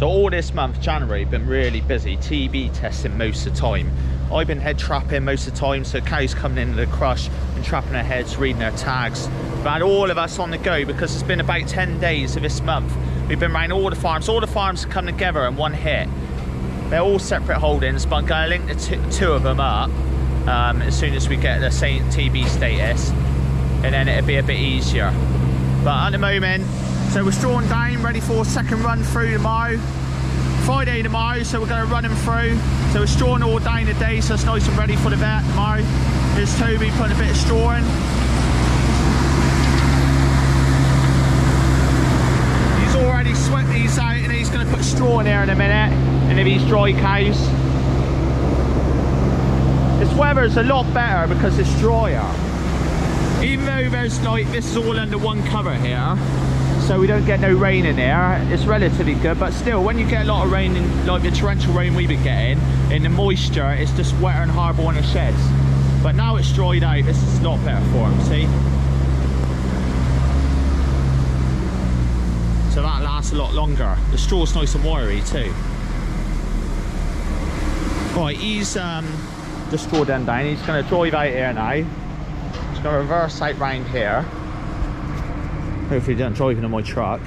So all this month, January, been really busy TB testing most of the time. I've been head trapping most of the time, so cows coming into the crush and trapping their heads, reading their tags. We've had all of us on the go because it's been about 10 days of this month. We've been around all the farms come together in one hit. They're all separate holdings, but I'm going to link the two of them up as soon as we get the same TB status, and then it'll be a bit easier. But at the moment, so we're strawing down, ready for a second run through tomorrow. Friday tomorrow, so we're going to run them through. So we're strawing all down today, so it's nice and ready for the vet tomorrow. There's Toby putting a bit of straw in. He's already swept these out, and he's going to put straw in there in a minute, and if these dry cows. This weather's a lot better because it's drier. Even though there's like, this is all under one cover here, so we don't get no rain in there, it's relatively good. But still, when you get a lot of rain, like the torrential rain we've been getting, in the moisture, it's just wetter and horrible in the sheds. But now it's dried out, this is a lot better for them, see? So that lasts a lot longer. The straw's nice and wiry too. Right, he's the straw den down, he's going to drive out here now. He's going to reverse out round here. Hopefully he doesn't drive into my truck.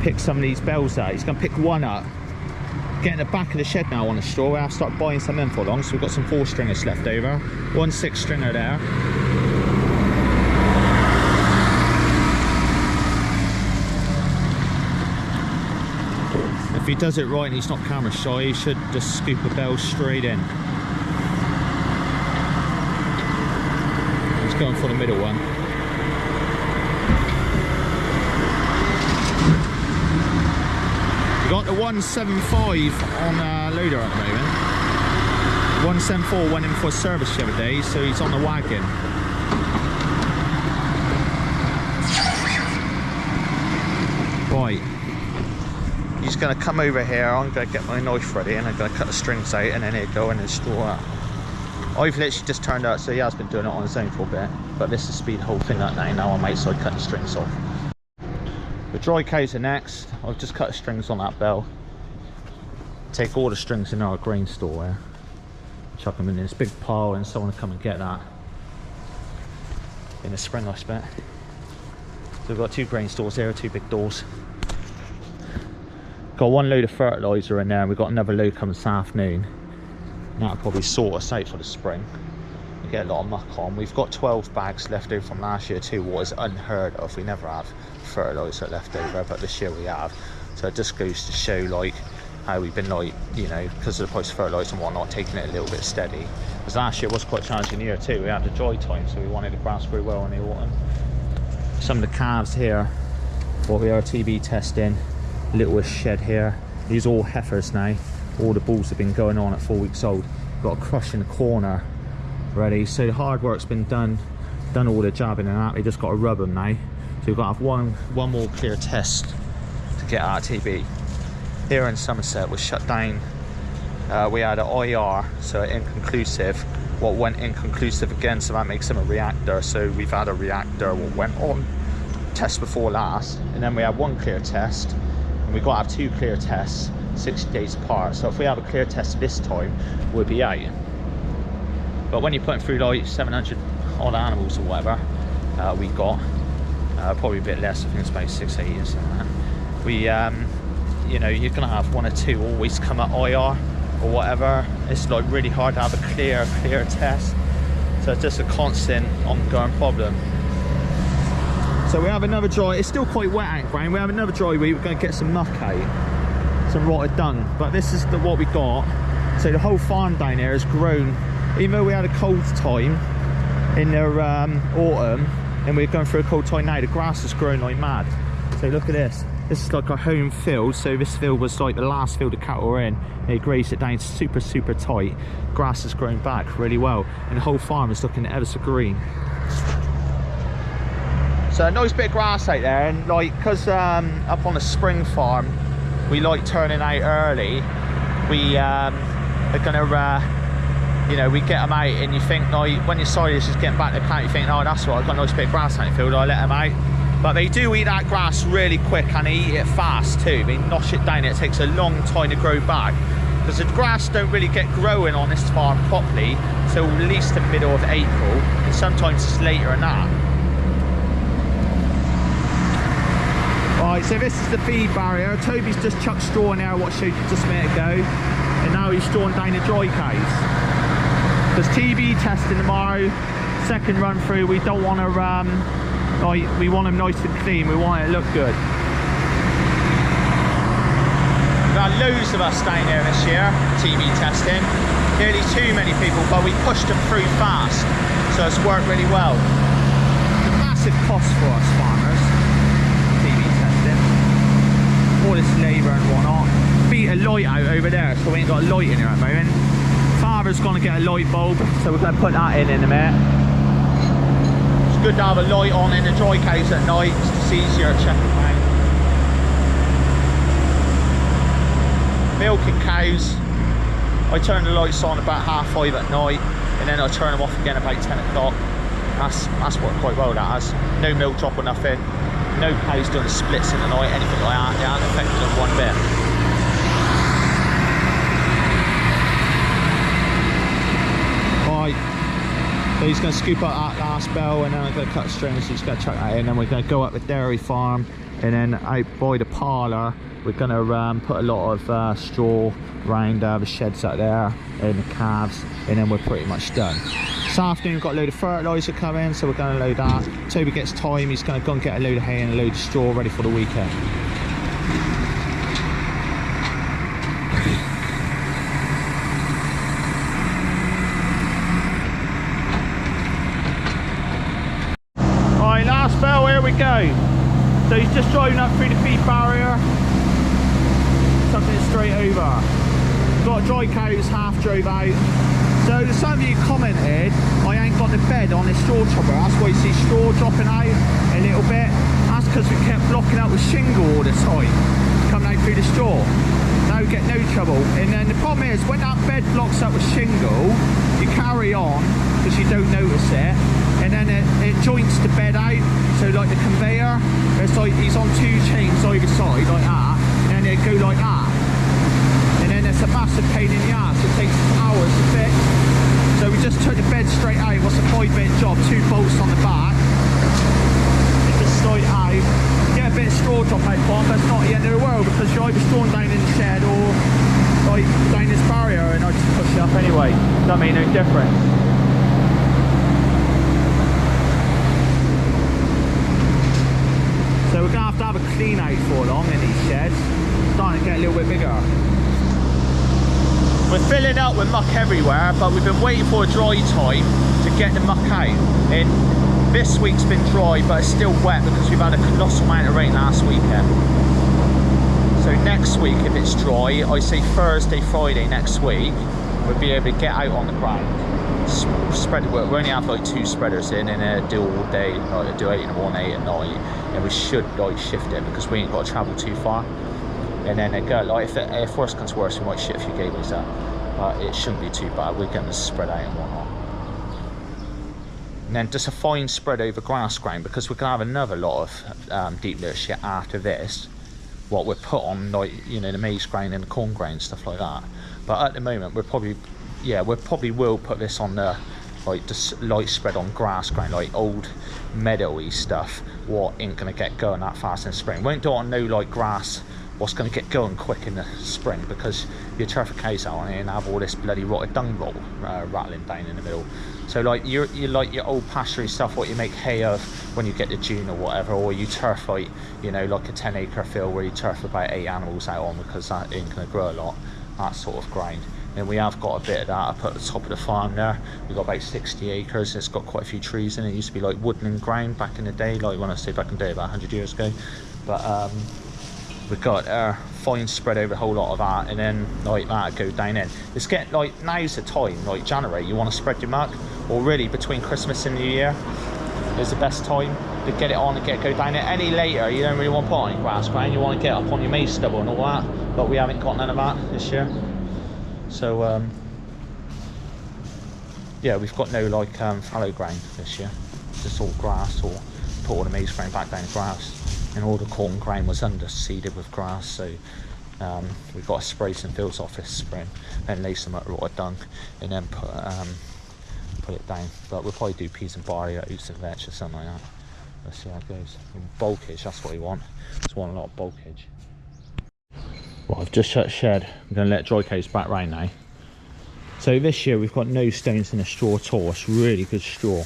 Pick some of these bells out. He's going to pick one up. Get in the back of the shed now on the straw. I'll start buying some in for long. So we've got some 4-stringers left over. 1 6-stringer there. If he does it right and he's not camera shy, he should just scoop a bell straight in. He's going for the middle one. Got the 175 on loader at the moment. 174 went in for a service the other day, so he's on the wagon. Right, he's going to come over here. I'm going to get my knife ready, and I'm going to cut the strings out, and then he'll go in and straw out. I've literally just turned out, so he has been doing it on his own for a bit, but this is speed the whole thing up now. Now I'm outside cutting the strings off. The dry cows are next. I've just cut the strings on that bell. Take all the strings in our grain store here. Chuck them in this big pile, and someone will come and get that in the spring, I expect. So we've got 2 grain stores here, 2 big doors. Got 1 load of fertiliser in there, and we've got another load coming this afternoon. And that'll probably sort us out for the spring. We get a lot of muck on. We've got 12 bags left over from last year too, what is unheard of. We never have fertiliser left over, but this year we have. So it just goes to show like how we've been, like, you know, because of the price of fertiliser and whatnot, taking it a little bit steady. Because last year was quite a challenging year too. We had the dry time, so we wanted the grass to grow well in the autumn. Some of the calves here, what we are TB testing, littlest shed here. These are all heifers now. All the bulls have been going on at 4 weeks old. Got a crush in the corner ready, so the hard work's been done all the jabbing and that. We just got to rub them now. So we've got to have one more clear test to get our TB. Here in Somerset was shut down. We had an IR, so inconclusive. What went inconclusive again, so that makes them a reactor. So we've had a reactor what went on test before last, and then we had 1 clear test, and we've got to have 2 clear tests 60 days apart. So if we have a clear test this time, we'll be out. But when you're putting through like 700 odd animals or whatever, we got probably a bit less. I think it's about 680 or something. We, you know, you're gonna have 1 or 2 always come at IR or whatever. It's like really hard to have a clear test. So it's just a constant ongoing problem. So we have another dry. It's still quite wet out, Brian. We have another dry week. We're going to get some muck out, some rotted dung. But this is what we got. So the whole farm down here has grown. Even though we had a cold time in the autumn, and we're going through a cold time now, the grass has grown like mad. So look at this. This is like our home field. So this field was like the last field the cattle were in. They grazed it down super tight. Grass has grown back really well, and the whole farm is looking ever so green. So a nice bit of grass out there, and like, because up on the spring farm we like turning out early, we are gonna you know, we get them out, and you think like when your silage is getting back to the plant, you think, oh, that's right, I've got a nice bit of grass out in the field, I'll let them out. But they do eat that grass really quick, and they eat it fast too. They nosh it down. It takes a long time to grow back, because the grass don't really get growing on this farm properly till at least the middle of April, and sometimes it's later than that. Right, so this is the feed barrier. Toby's just chucked straw in there, what showed you just a minute ago, and now he's strawing down the dry cows. There's TB testing tomorrow, second run through. We don't want to like, we want them nice and clean, we want it to look good. We've had loads of us down here this year, TB testing. Nearly too many people, but we pushed them through fast, so it's worked really well. It's a massive cost for us farmers, TB testing. All this labour and whatnot. Beat a light out over there, so we ain't got a light in here at the moment. Father's gonna get a light bulb, so we're gonna put that in a minute. It's good to have a light on in the dry cows at night, it's easier to check them out. Milking cows, I turn the lights on about 5:30 at night, and then I turn them off again about 10 o'clock. That's worked quite well, that has. No milk drop or nothing. No cows doing splits in the night, anything like that. They aren't affected them one bit. So he's going to scoop up that last bell, and then I'm going to cut the string, so he's going to chuck that in. Then we're going to go up the dairy farm, and then out by the parlour we're going to put a lot of straw around the sheds out there and the calves, and then we're pretty much done. This afternoon we've got a load of fertiliser coming, so we're going to load that. Toby gets time, he's going to go and get a load of hay and a load of straw ready for the weekend. Last bell, here we go. So he's just driving up through the feed barrier, tucking it straight over. Got dry cows half drove out. So some of you commented I ain't got the bed on this straw chopper, that's why you see straw dropping out a little bit. That's because we kept blocking out with shingle all the time coming out through the straw. Now we get no trouble. And then the problem is, when that bed blocks up with shingle, you carry on because you don't notice it, and then it joints the bed out. So like the conveyor, it's like he's on two chains either side like that, and then they go like that, and then it's a massive pain in the ass. It takes hours to fix. So we just took the bed straight out. What's a 5-bit job? 2 bolts on the back, and just slide it out. Get a bit of straw drop out on, but it's not the end of the world, because you're either strawing down in the shed or like down this barrier, and I just push it up anyway. That made no difference. So we're going to have a clean out for long in these sheds. It's starting to get a little bit bigger. We're filling up with muck everywhere, but we've been waiting for a dry time to get the muck out. And this week's been dry, but it's still wet because we've had a colossal amount of rain last weekend. So next week, if it's dry, I say Thursday, Friday next week, we'll be able to get out on the ground. Spread the work. We only have like 2 spreaders in, and do all day, like do 8 in the morning, 8 at night, and we should like shift it because we ain't got to travel too far. And then they go like, if worse comes to worse, we might shift a few gables up, but it shouldn't be too bad. We're getting them spread out and whatnot. And then just a fine spread over grass ground, because we're gonna have another lot of deep dirt shit after this. What we're put on, like, you know, the maize ground and the corn ground, stuff like that. But at the moment, we're probably, yeah, we probably will put this on the, like, just light spread on grass ground, like old meadowy stuff, what ain't gonna get going that fast in spring. Won't do it on no like grass what's gonna get going quick in the spring, because you turf the cows out on it and have all this bloody rotted dung roll rattling down in the middle. So like you like your old pasture stuff, what you make hay of when you get to June or whatever, or you turf like, you know, like a 10-acre field where you turf about 8 animals out on, because that ain't gonna grow a lot, that sort of grind. And we have got a bit of that up at the top of the farm there. We've got about 60 acres. It's got quite a few trees in it. It used to be like woodland ground back in the day, like when I say back in the day, about 100 years ago. But we've got fine spread over a whole lot of that, and then like that go down in. It's getting like, now's the time, like January, you want to spread your muck, or really between Christmas and New Year is the best time to get it on and go down it. Any later, you don't really want to put on grass ground. You want to get up on your maize stubble and all that, but we haven't got none of that this year. So yeah, we've got no like fallow ground this year. Just all grass or put all the maize grain back down the grass, and all the corn grain was underseeded with grass. So we've got to spray some fields off this spring, then lace them up with rotted dung, and then put it down. But we'll probably do peas and barley, or oats and veg or something like that. Let's see how it goes. And bulkage, that's what we want. Just want a lot of bulkage. Well, I've just shut the shed. I'm going to let dry case back right now. So this year we've got no stones in the straw at all. It's really good straw.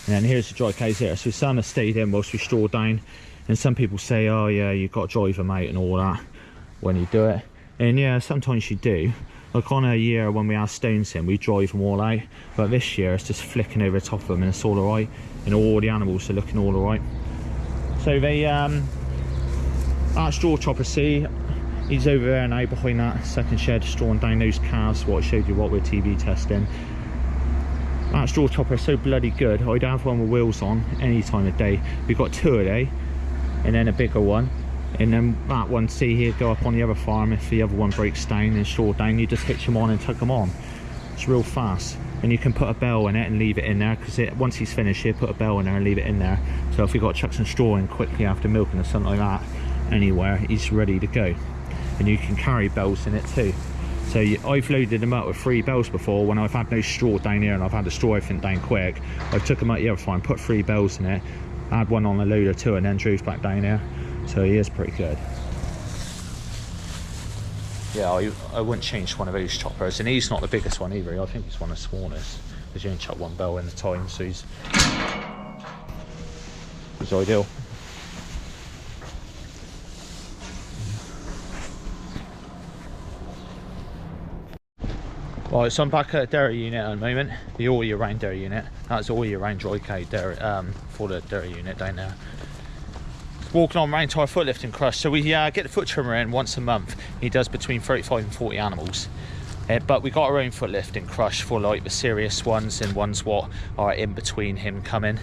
And then here's the dry case here. So some have stayed in whilst we straw down. And some people say, oh yeah, you've got to drive them out and all that when you do it. And yeah, sometimes you do. Like on a year when we have stones in, we drive them all out. But this year it's just flicking over the top of them and it's all alright. And all the animals are looking all alright. So they, that straw chopper, see, he's over there now behind that second shed, strawing down those calves, what I showed you what we're TV testing. That straw chopper is so bloody good. I'd have one with wheels on any time of day. We've got two a day, and then a bigger one. And then that one, see, he'd go up on the other farm. If the other one breaks down and straw down, you just hitch him on and tuck them on. It's real fast. And you can put a bell in it and leave it in there, because once he's finished, he'll put a bell in there and leave it in there. So if we've got to chuck some straw in quickly after milking or something like that, anywhere, he's ready to go. And you can carry bells in it too. So I've loaded them up with 3 bells before when I've had no straw down here and I've had to straw everything down quick. I took them out the other farm, put 3 bells in it, had one on the loader too, and then drove back down here. So he is pretty good. Yeah, I wouldn't change one of those choppers, and he's not the biggest one either. I think he's one of the smallest, because you only chuck 1 bell in the time, so he's ideal. Right, so I'm back at the dairy unit at the moment, the all year round dairy unit. That's all year round dry cow dairy, for the dairy unit down there. Walking on round to our foot lifting crush. So we get the foot trimmer in once a month. He does between 35 and 40 animals. But we got our own foot lifting crush for like the serious ones and ones what are in between him coming.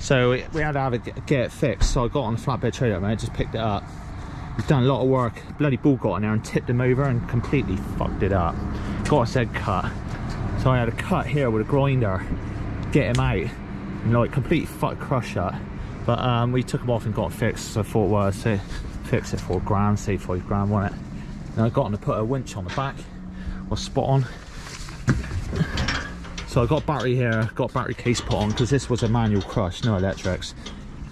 So we had to have it get it fixed. So I got on the flatbed trailer, man, just picked it up. He's done a lot of work. Bloody bull got in there and tipped him over and completely fucked it up. Got his head cut. So I had a cut here with a grinder, get him out, and like completely fucked crush up. But we took him off and got it fixed. So I thought, well, so fix it for £1,000, say £5,000, wasn't it? And I got him to put a winch on the back. Was spot on. So I got battery here, got battery case put on, because this was a manual crush, no electrics.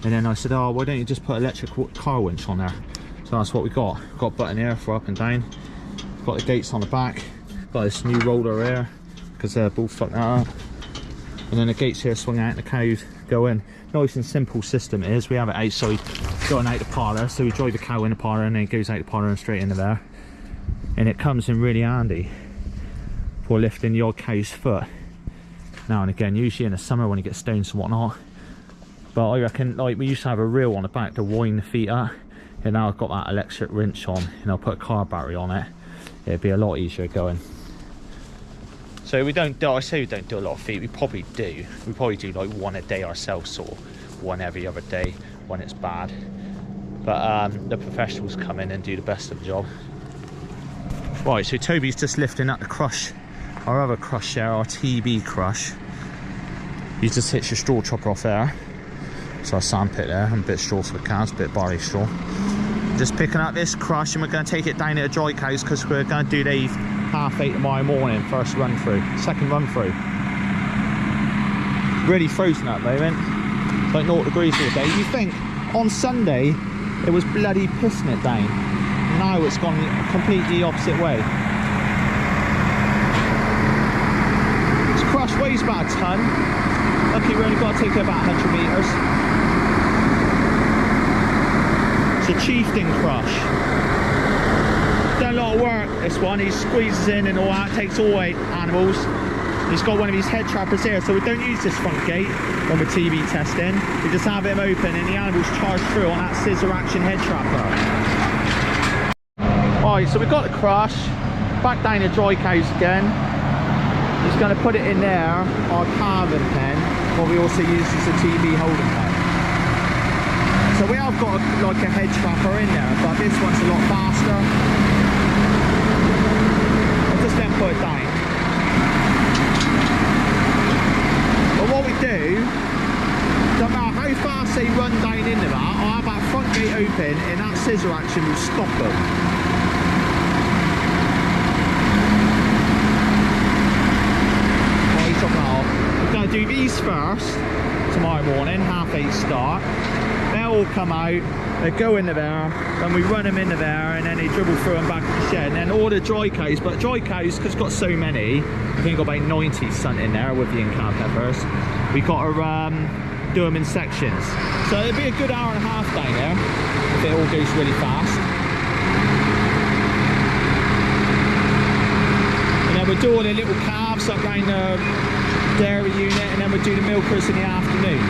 And then I said, oh, why don't you just put electric car winch on there? So that's what we got. Got a button here for up and down. Got the gates on the back. Got this new roller here, because they're both fucked that up. And then the gates here swing out and the cows go in. Nice and simple system it is. We have it outside, going out the parlour. So we drive the cow in the parlour and then it goes out the parlour and straight into there. And it comes in really handy for lifting the odd cow's foot now and again, usually in the summer when you get stones and whatnot. But I reckon, like, we used to have a reel on the back to wind the feet up, and now I've got that electric wrench on and I'll put a car battery on it. It'd be a lot easier going. So we don't do, I say we don't do a lot of feet, we probably do. We probably do like 1 a day ourselves, or 1 every other day when it's bad. But the professionals come in and do the best of the job. Right, so Toby's just lifting up the crush, our other crush there, our TB crush. You just hitch your straw chopper off there. So our sand pit there, and a bit of straw for the cows, a bit of barley straw. Just picking up this crush, and we're going to take it down to the dry cows, because we're going to do the 8:30 tomorrow morning, first run through, second run through. Really frozen at the moment, it's like 0 degrees all day. You think on Sunday it was bloody pissing it down. Now it's gone completely opposite way. This crush weighs about a ton. Lucky we only got to take it about 100 metres. It's a chieftain crush. Done a lot of work, this one. He squeezes in and all that, takes all 8 animals. He's got one of his head trappers here, so we don't use this front gate when we're TB testing. We just have him open and the animals charge through on that scissor action head trapper. Right, so we've got the crush, back down the dry cows again. He's going to put it in there, our calving pen, what we also use as a TB holding pen. So we have got like a head trapper in there, but this one's a lot faster. I'll just then put it down. But what we do, no matter how fast they run down into that, I'll have that front gate open and that scissor action will stop them. We're going to do these first tomorrow morning, 8:30 start. They'll all come out, they go into there, then we run them into there, and then they dribble through them back to the shed. And then all the dry cows, but dry cows, because it's got so many, I think got about 90 sunt in there with the in-cow peppers. We got to do them in sections. So it'll be a good hour and a half down there if it all goes really fast. And then we'll do all the little calves up around the dairy unit, and then we'll do the milkers in the afternoon.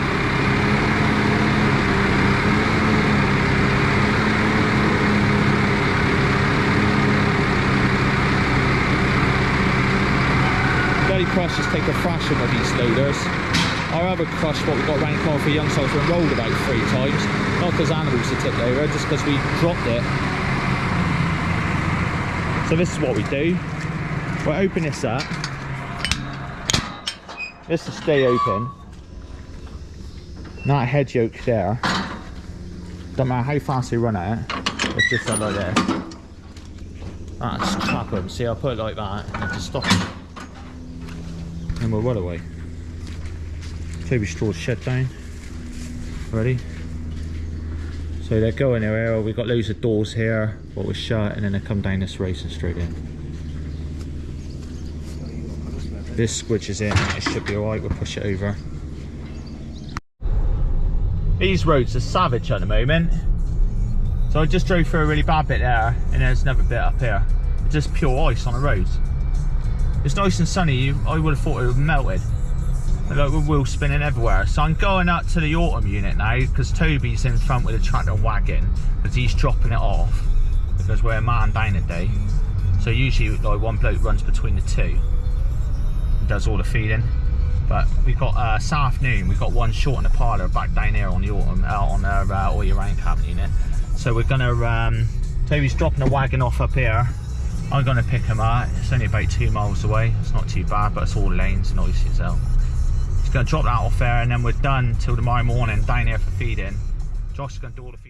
Bloody crush just take a thrashing with these loaders. Our other crush, what we've got around the corner for young size, we've rolled about 3 times. Not because animals are tipped over, just because we dropped it. So this is what we do. We'll open this up. This will stay open. That head yoke there. Don't matter how fast they run at it. It's just like this. That's trap them. See, I'll put it like that and just stop them. And we'll run away. Toby straw shed down. Ready? So they're going there. We've got loads of doors here, what was shut, and then they come down this race and straight in. This squidges in, it should be alright, we'll push it over. These roads are savage at the moment. So I just drove through a really bad bit there, and there's another bit up here. It's just pure ice on the roads. It's nice and sunny, I would have thought it would have melted. Like with wheels spinning everywhere. So I'm going up to the autumn unit now, because Toby's in front with a tractor wagon, because he's dropping it off, because we're a man down a day. So usually like one bloke runs between the two, does all the feeding. But we've got this afternoon, we've got one short in the parlour back down here on the autumn, on our all year round cabin unit. So we're gonna, Toby's dropping a wagon off up here. I'm gonna pick him up. It's only about 2 miles away. It's not too bad, but it's all lanes, noisy as hell. He's gonna drop that off there, and then we're done till tomorrow morning down here for feeding. Josh is gonna do all the feeding.